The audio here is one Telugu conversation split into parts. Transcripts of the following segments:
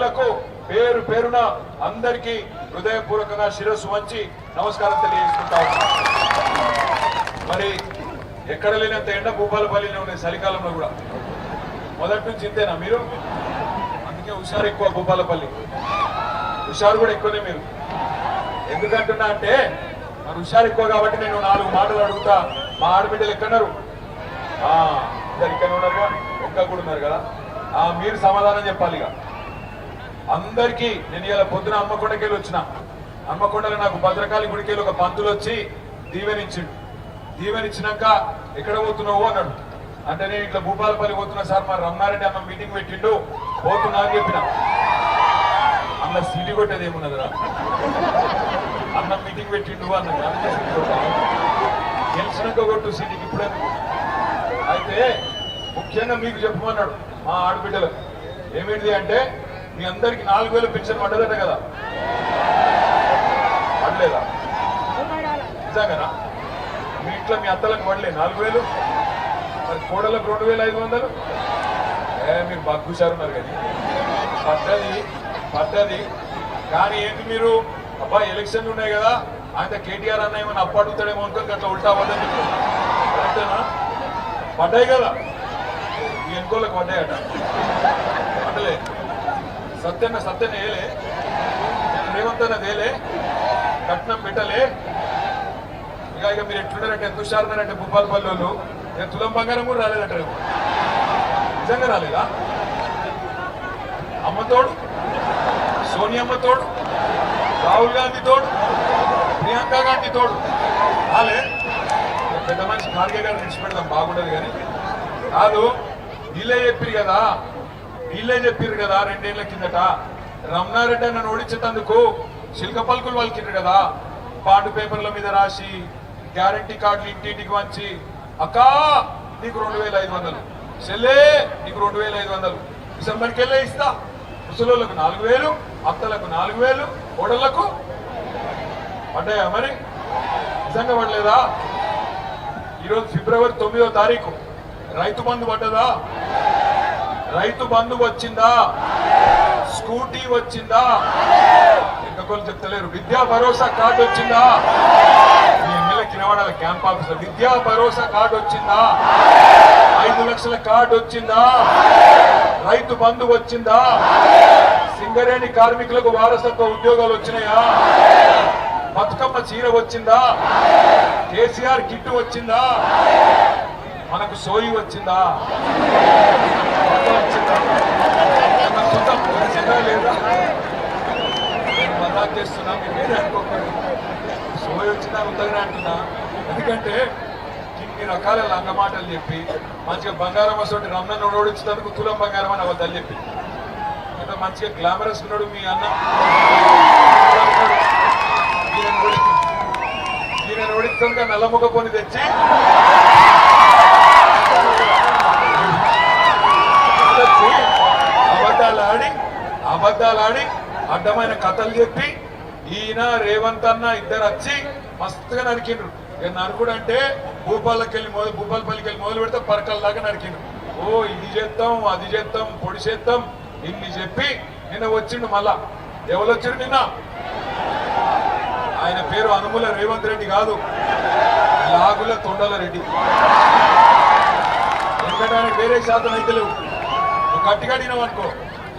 పేరు పేరున అందరికీ హృదయపూర్వకంగా శిరస్సు వంచి నమస్కారం తెలియజేసుకుంటా. మరి ఎక్కడ లేనంత ఎండ భూపాలపల్లిలో ఉన్నాయి చలికాలంలో కూడా. మొదటి నుంచి ఇంతేనా మీరు? అందుకే హుషారు ఎక్కువ భూపాలపల్లి, హుషారు కూడా ఎక్కువనే మీరు. ఎందుకంటున్నా అంటే మరి హుషారు ఎక్కువ కాబట్టి నేను 4 మాటలు అడుగుతా. మా ఆడబిడ్డలు ఎక్కడున్నారు? ఇద్దరు ఇక్కడ ఉన్నారుగా, ఒక్క కూడా ఉన్నారు కదా. మీరు సమాధానం చెప్పాలి. ఇక అందరికీ నేను ఇలా పొద్దున హన్మకొండకి వెళ్ళి వచ్చిన. హన్మకొండలో నాకు భద్రకాళి గుడికి వెళ్ళి ఒక పంతులు వచ్చి దీవెనిచ్చిండు. దీవెనిచ్చినాక ఎక్కడ పోతున్నావు అన్నాడు. అంటే నేను ఇట్లా భూపాలపల్లి పోతున్నా సార్, మరి రమణారెడ్డి అన్న మీటింగ్ పెట్టిండు పోతున్నా అని చెప్పిన. అన్న సీటీ కొట్టేది ఏమున్నదిరా, అన్న మీటింగ్ పెట్టిండు అన్న గెలిచినాక కొట్టు సీటీకి ఇప్పుడే. అయితే ముఖ్యంగా మీకు చెప్పమన్నాడు మా ఆడబిడ్డలు. ఏమిటిది అంటే మీ అందరికి 4000 పెన్షన్ పడ్డదట కదా, పడలేదా? నిజంగానా? మీ ఇంట్లో మీ అత్తలకు పడలే 4000? మరి కోడలకు 2500? మీరు బగ్గుసారున్నారు కానీ పడ్డది. కానీ ఏంటి మీరు అబ్బా ఎలక్షన్లు ఉన్నాయి కదా, ఆయన కేటీఆర్ అన్న ఏమైనా అప్పు అడుగుతాడేమో అనుకోని అట్లా ఉల్టా పడ్డది. కరెక్టేనా? పడ్డాయి కదా, ఈ ఎన్కోళ్ళకి పడ్డాయట. పడ్డలే. సత్యన్న వేయలే, రేవంత్ అన్న వేయలే, కట్నం పెట్టలే. ఇక మీరు ఎట్లున్నారంటే ఎంత హుషారున్నారంటే భూపాలపల్లి వాళ్ళు తులం బంగారం కూడా రాలేదంట. నిజంగా రాలేదా? అమ్మతోడు, సోనియమ్మ తోడు, రాహుల్ గాంధీ తోడు, ప్రియాంక గాంధీ తోడు రాలే. పెద్ద మనిషి ఖార్గే గారు విడిచిపెడదాం, బాగుండదు. కానీ కాదు, వీళ్ళే చెప్పారు కదా, 2 ఏళ్ల కిందట రమణారెడ్డి నన్ను ఓడించేందుకు శిల్క పలుకులు వాళ్ళకిండ్రు కదా, బాండ్ పేపర్ల మీద రాసి గ్యారంటీ కార్డులు ఇంటింటికి వంచి, అక్కా నీకు 2500, చెల్లే నీకు 2500, డిసెంబర్కి వెళ్ళే ఇస్తా. ముసలోళ్ళకు 4000, అత్తలకు 4000, కోడళ్లకు పడ్డాయా? మరి నిజంగా పడలేదా? ఈరోజు ఫిబ్రవరి 9వ తారీఖు రైతు బంధు పడ్డదా? రైతు బంధు వచ్చిందా? స్కూటీ వచ్చిందా? ఇంకొకరు చెప్తలేరు. విద్యా భరోసా కార్డు వచ్చిందా? మీ ఎమ్మెల్యేకి నిలబడాలి క్యాంప్ ఆఫీసర్. విద్యా భరోసా కార్డు వచ్చిందా? 5 లక్షల కార్డు వచ్చిందా? రైతు బంధు వచ్చిందా? సింగరేణి కార్మికులకు వారసత్వ ఉద్యోగాలు వచ్చినాయా? బతుకమ్మ చీర వచ్చిందా? కేసీఆర్ కిట్టు వచ్చిందా? మనకు సోయి వచ్చిందా? లేదా? నేను మజాక్ చేస్తున్నా, మీరే అనుకోకండి. సోయి వచ్చిందా ఉందని అంటున్నా. ఎందుకంటే ఇన్ని రకాల లంగ మాటలు చెప్పి మంచిగా బంగారం వస్తుంది రమణను ఓడించేందుకు తులం బంగారం అని అబద్ధాలు చెప్పి ఎంత మంచిగా గ్లామరస్ ఉన్నాడు మీ అన్న. ఈయన ఓడించడానికి నల్లముఖ పోని తెచ్చి అబద్ధాలు ఆడి అడ్డమైన కథలు చెప్పి ఈయన రేవంత్ అన్న ఇద్దరు వచ్చి మస్తుగా నరికిండ్రు. ఇక నరుకుడు అంటే భూపాలపల్లికి వెళ్ళి మొదలు పెడితే పరకల దాకా నరికిండ్రు. ఓ ఇది చేస్తాం, అది చేస్తాం, పొడి చేస్తాం ఇన్ని చెప్పి నిన్న వచ్చిండు. మళ్ళా ఎవరు వచ్చిండు నిన్న? ఆయన పేరు అనుముల రేవంత్ రెడ్డి కాదు, లాగుల తొండల రెడ్డి. ఎందుకంటే ఆయన వేరే శాతం అయితే లేవు. నువ్వు గట్టిగా అడిగినావు అనుకో,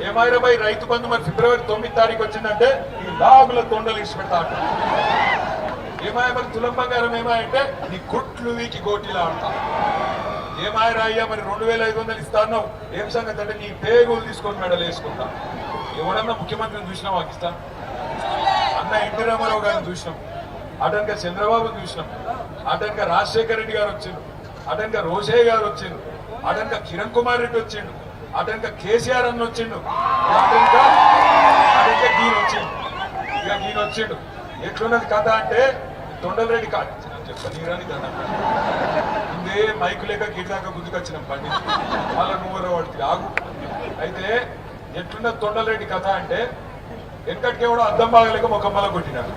ఏమాయిరాబాయి రైతు బంధు మరి ఫిబ్రవరి 9వ తారీఖు వచ్చిందంటే ఈ లాగుల తొండలు ఇచ్చి పెడతా. ఏమాయ మరి తులం బంగారం ఏమాయంటే నీ గుట్లు వీకి గోటీలా ఆడతా. ఏమాయరా అయ్యా మరి 2500 ఇస్తా అన్నావు, ఏం సంగతి అంటే నీ పేగులు తీసుకొని మెడలు వేసుకుంటా. ఎవడన్నా ముఖ్యమంత్రిని చూసినాం పాకిస్తాన్? అన్న ఎన్టీ రామారావు గారిని చూసినాం, అటెనక చంద్రబాబుని చూసినాం, అటెనక రాజశేఖర రెడ్డి గారు వచ్చిండు, అటెనక రోషయ్య గారు వచ్చిండు, అటెనక కిరణ్ కుమార్ రెడ్డి వచ్చిండు, అటెనక కేసీఆర్ అన్న వచ్చిండు, అటెనక ఈయన వచ్చిండు. ఇక ఈయన వచ్చిండు. ఎట్లున్నది కథ అంటే తొండలరెడ్డి కాదు చెప్ప నీరాని కదా ముందే మైకు లేక గిరిదాకా గుర్తుకొచ్చినాం పండి వాళ్ళ నువ్వు వాడికి ఆగు. అయితే ఎట్లున్నది తొండలరెడ్డి కథ అంటే వెనకటికి కూడా అద్దం బాగలేక ముఖం బల కొట్టినాడు,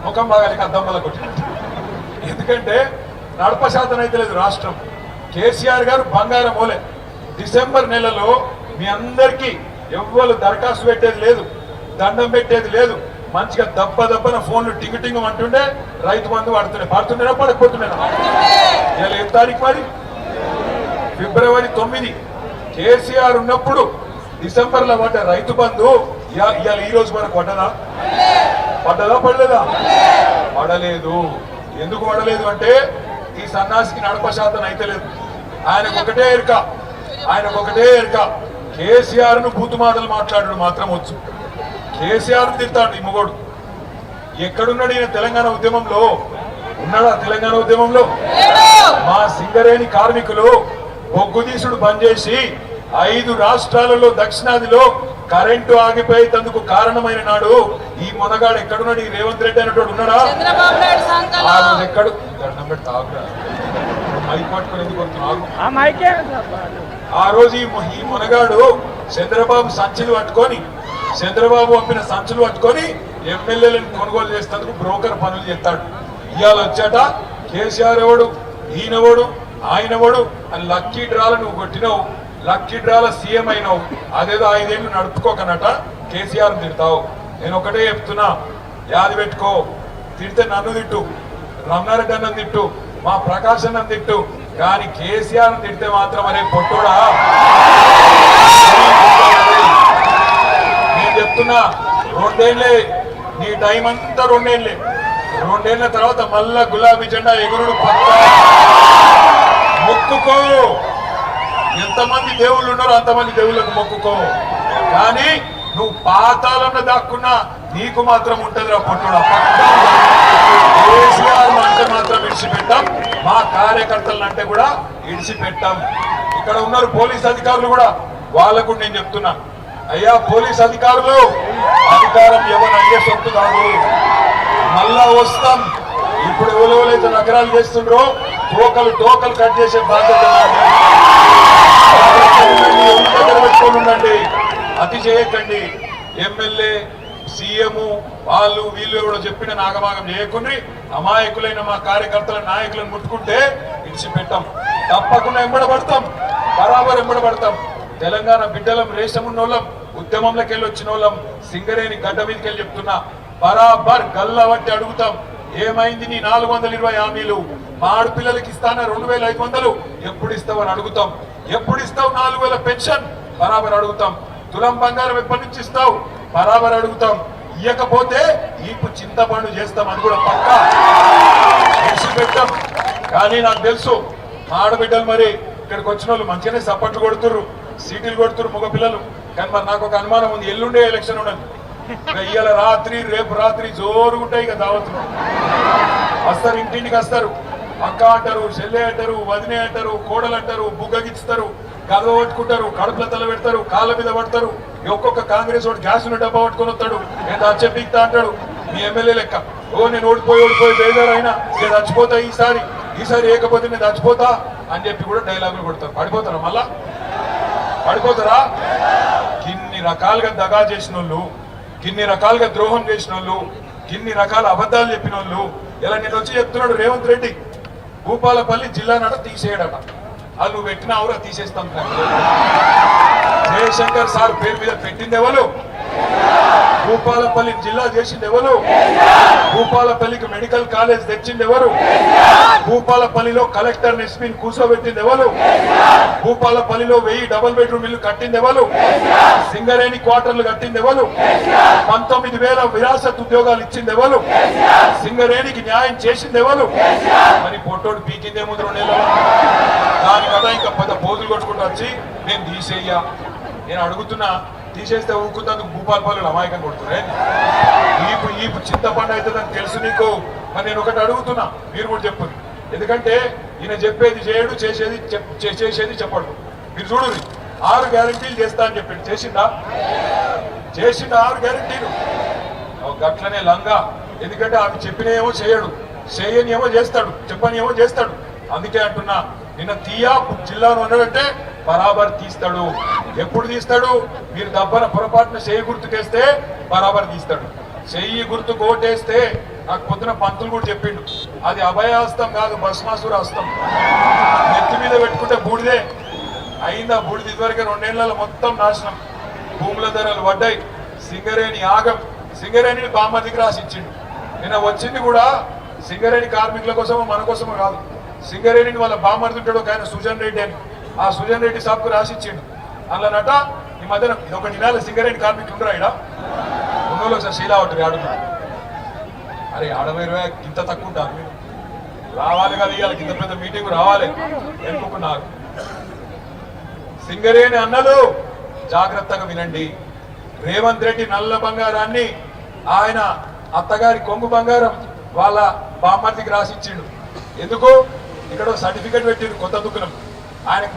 ముఖం బాగలేక అద్దం బల కొట్టినాడు. ఎందుకంటే నడప శాతం అయితే లేదు రాష్ట్రం. కేసీఆర్ గారు బంగారం మోలే. డిసెంబర్ నెలలో మీ అందరికీ ఎవ్వరు దరఖాస్తు పెట్టేది లేదు, దండం పెట్టేది లేదు. మంచిగా దప్పన ఫోన్లు టింగ్ అంటుండే రైతు బంధు పడుతుండేనా పడకపోతుండేనా? ఇలా ఏ తారీఖు మరి? ఫిబ్రవరి 9 కేసీఆర్ ఉన్నప్పుడు డిసెంబర్లో పడ్డ రైతు బంధు ఇవాళ ఈ రోజు వరకు పడ్డదా? పడలేదా? పడలేదు. ఎందుకు పడలేదు అంటే ఈ సన్నాసికి నడప శాతం అయితే లేదు. ఆయనకు ఒకటే ఎరుక కేసీఆర్ ను బూతు మాటలు మాట్లాడడం మాత్రం వచ్చు. కేసీఆర్ తిడతాడు ఈ మొగోడు. ఎక్కడున్నాడు ఈయన? తెలంగాణ ఉద్యమంలో ఉన్నాడా? తెలంగాణ ఉద్యమంలో మా సింగరేణి కార్మికులు బొగ్గుదీసుడు బంద్ చేసి 5 రాష్ట్రాలలో దక్షిణాదిలో కరెంటు ఆగిపోయేందుకు కారణమైన నాడు ఈ మొనగాడు ఎక్కడున్నాడు? ఈ రేవంత్ రెడ్డి అనేటోడు ఉన్నాడా? ఆ రోజు ఎక్కడు దండం పెట్టి తాగురా, మైక్ పట్టుకుని ఎందుకు కొడుతున్నావు? ఆ రోజు ఈ మొనగాడు చంద్రబాబు సంచులు పట్టుకొని, చంద్రబాబు పంపిన సంచులు పట్టుకొని ఎమ్మెల్యేలను కొనుగోలు చేసేందుకు బ్రోకర్ పనులు చేస్తాడు. ఇవాళ వచ్చాట కేసీఆర్ ఎవడు, ఈయనవడు, ఆయనవడు అని లక్కీ డ్రాల నువ్వు కొట్టినావు, లక్కీ డ్రాల సీఎం అయినావు. అదేదో 5 ఏళ్ళు నడుపుకోకనట కేసీఆర్ తిడతావు. నేను ఒకటే చెప్తున్నా, యాది పెట్టుకో. తిడితే నన్ను తిట్టు, రమణారెడ్డి అన్నం తిట్టు, మా ప్రకాశ్ అన్నం తిట్టు, కానీ కేసీఆర్ తిడితే మాత్రం అరే పొట్టుడా. నేను చెప్తున్నా, 2 ఏళ్ళే నీ టైం అంతా, 2 ఏళ్ళే. 2 ఏళ్ల తర్వాత మళ్ళా గులాబీ జెండా ఎగురుడు పక్కా. మొక్కుకో, ఎంతమంది దేవుళ్ళు ఉన్నారో అంతమంది దేవుళ్ళకు మొక్కుకో, కానీ నువ్వు పాతాళంలో దాక్కున్నా నీకు మాత్రం ఉంటదిరా పొట్టుడా. కేసీఆర్ అంటే మాత్రం విడిచిపెట్టాం, మా కార్యకర్తలను అంటే కూడా విడిచిపెట్టాం. ఇక్కడ ఉన్నారు పోలీస్ అధికారులు కూడా, వాళ్ళకు నేను చెప్తున్నా, అయ్యా పోలీస్ అధికారులు, అధికారం ఎవరు అయ్యే సొత్తు కాదు, మళ్ళా వస్తాం. ఇప్పుడు ఎవరెవరైతే నగరాలు చేస్తుండ్రో టోకలు కట్ చేసే బాధ్యత పెట్టుకోండి, అతి చేయకండి. ఎమ్మెల్యే సీఎం వాళ్ళు వీళ్ళు ఎవడో చెప్పిన నాగభాగం చేయకుండా అమాయకులైన మా కార్యకర్తల నాయకులను ముట్టుకుంటే ఇడిచిపెట్టాం. తప్పకుండా ఎంబడబడతాం, బరాబర్ ఎంబడబడతాం. తెలంగాణ బిడ్డలం, రేషం ఉన్నోళ్ళం, ఉద్యమంలోకి వెళ్ళి వచ్చిన వాళ్ళం, సింగరేణి గడ్డ మీదకి వెళ్ళి చెప్తున్నా, బరాబర్ గల్లా బట్టి అడుగుతాం. ఏమైంది నీ 420 హామీలు? మా ఆడపిల్లలకి ఇస్తానా 2500? ఎప్పుడు ఇస్తావు అని అడుగుతాం. ఎప్పుడు ఇస్తావు 4000 పెన్షన్? బరాబర్ అడుగుతాం. తులం బంగారం ఎప్పటి నుంచి ఇస్తావు? బరాబర్ అడుగుతాం. ఇయ్యకపోతే ఈపు చింతపండు చేస్తాం, అది కూడా పక్కా పెట్టాం. కానీ నాకు తెలుసు మా ఆడబిడ్డలు మరి ఇక్కడికి వచ్చిన వాళ్ళు మంచిగానే సపోర్ట్లు కొడుతుర్రు, సీటీలు కొడుతుర్రు మగపిల్లలు. కానీ మరి నాకు ఒక అనుమానం ఉంది, ఎల్లుండే ఎలక్షన్ ఉండదు. ఇవాళ రాత్రి రేపు రాత్రి జోరుగా ఉంటాయి ఇక దావతులు. వస్తారు, ఇంటింటికి వస్తారు, అక్క అంటారు, చెల్లె అంటారు, వదినే అంటారు, కోడలు అంటారు, బుగ్గగిస్తారు, గదవ పట్టుకుంటారు, కడుపుల తల పెడతారు, కాళ్ళ మీద పడతారు. ఒక్కొక్క కాంగ్రెస్ వాడు గ్యాస్ డబ్బా పట్టుకొని వస్తాడు, నేను చచ్చిపోతా అంటాడు. మీ ఎమ్మెల్యే లెక్క, నేను ఓడిపోయి బేదారు అయినా నేను చచ్చిపోతా, ఈసారి ఏకపోతే నేను చచ్చిపోతా అని చెప్పి కూడా డైలాగులు కొడతారు. పడిపోతారా? మళ్ళా పడిపోతారా? గిన్ని రకాలుగా దగా చేసిన వాళ్ళు, గిన్ని రకాలుగా ద్రోహం చేసిన వాళ్ళు, గిన్ని రకాల అబద్ధాలు చెప్పిన వాళ్ళు, ఇలా నేను వచ్చి చెప్తున్నాడు రేవంత్ రెడ్డి, భూపాలపల్లి జిల్లా నట తీసేయడట. వాళ్ళు నువ్వు పెట్టిన ఆవురా తీసేస్తాం. జయశంకర్ సార్ పేరు మీద పెట్టింది ఎవరు? భూపాలపల్లి జిల్లా చేసింది ఎవరు? భూపాలపల్లికి మెడికల్ కాలేజ్ తెచ్చింది ఎవరు? భూపాలపల్లిలో కలెక్టర్ ఎస్పీని కూర్చోబెట్టింది ఎవరు? భూపాలపల్లిలో 1000 డబుల్ బెడ్రూమ్ ఇల్లు కట్టింది ఎవరు? సింగరేణి క్వార్టర్లు కట్టింది ఎవరు? 19,000 విరాసత్ ఉద్యోగాలు ఇచ్చింది ఎవరు? సింగరేణికి న్యాయం చేసింది ఎవరు? మరి పొట్టోడు పీకిందేమో 2 నెలలు. దాని కదా ఇంకా 10 పోజులు కొట్టుకుంటూ వచ్చి నేను తీసేయ్యా. నేను అడుగుతున్నా, తీసేస్తే ఊరుకుందందుకు భూపాలపల్లి అమాయకం కొడుతున్నా? ఈపు చింతపండు అవుతుందని తెలుసు నీకు. మరి నేను ఒకటి అడుగుతున్నా, మీరు కూడా చెప్పండి. ఎందుకంటే ఈయన చెప్పేది చేయడు, చేసేది చెప్పడు. మీరు చూడు, 6 గ్యారంటీలు చేస్తా అని చెప్పాడు, చేసిందా? 6 గ్యారంటీలు. గట్లనే లంగా. ఎందుకంటే అవి చెప్పినేమో చేయడు, చేయని ఏమో చేస్తాడు, చెప్పని ఏమో చేస్తాడు. అందుకే అంటున్నా, నిన్న తీయా జిల్లాను ఉన్నాడంటే బరాబర్ తీస్తాడు. ఎప్పుడు తీస్తాడు? మీరు దబ్బన పొరపాటున చెయ్యి గుర్తుకేస్తే బరాబర్ తీస్తాడు. చెయ్యి గుర్తుకు ఓటేస్తే నాకు పొద్దున పంతులు కూడా చెప్పిండు, అది అభయాస్తం కాదు, భస్మాసుర హస్తం. నెత్తి మీద పెట్టుకుంటే బూడిదే అయిందా? బూడిద ఇదివరకే 2 ఏళ్లలో మొత్తం నాశనం. భూముల ధరలు పడ్డాయి, సింగరేణి ఆగం, సింగరేణిని బామ్మదికి రాసి ఇచ్చిండు. నిన్న వచ్చింది కూడా సింగరేణి కార్మికుల కోసమో మన కోసమో కాదు, సింగరేణిని వాళ్ళ బామ్మర్దుంటాడు ఒక ఆయన సుజన్ రెడ్డి అని, ఆ సుజన్ రెడ్డి సాబ్కు రాసి ఇచ్చిండు. అందులోనట ఈ మధ్యన ఇది ఒక నెల సింగరేణి కార్మికులు ఉండరా ఇక్కడ ఉన్నోళ్ళు ఒకసారి శీలావట్టు ఆడుతున్నారు. అరే ఆడవేరు ఇంత తక్కువ ఉంటారు మీరు, రావాలి కదా ఇవాళ ఇంత పెద్ద మీటింగ్ రావాలి ఎన్నుకున్నారు. సింగరేణి అన్నలు జాగ్రత్తగా వినండి. రేవంత్ రెడ్డి నల్ల బంగారాన్ని ఆయన అత్తగారి కొంగు బంగారం వాళ్ళ బామ్మర్దికి రాసిచ్చిండు. ఎందుకు? ఇక్కడ సర్టిఫికెట్ పెట్టిండు కొత్త దుకాణం. ఆయనకు